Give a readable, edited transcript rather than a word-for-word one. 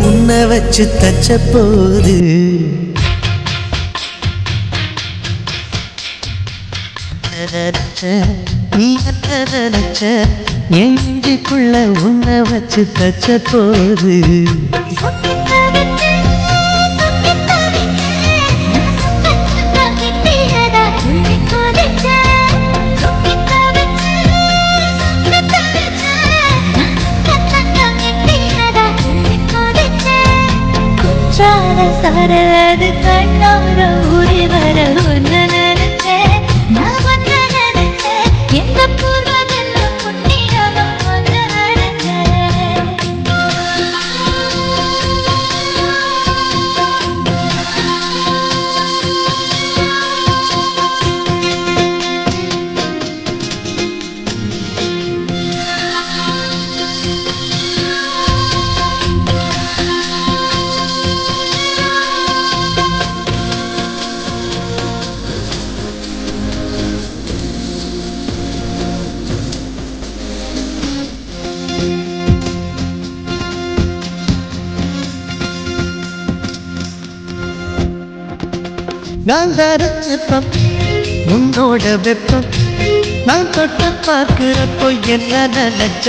உன்னை வச்சு தச்ச போது நீ நினைச்ச எஞ்சுக்குள்ள உன்னை வச்சு தச்ச போது சரது கண்ணோர ஊறி வர ஒன்னு நினைச்சேன் நான் ஒன்னு நினைச்சேன் எந்த பூர்வதெல்லாம் புண்ணியம் ஒன்னு நான் தர வெப்பம் உன்னோட வெப்பம் நான் தொட்டு பார்க்கிறப்போ என்ன நினைச்ச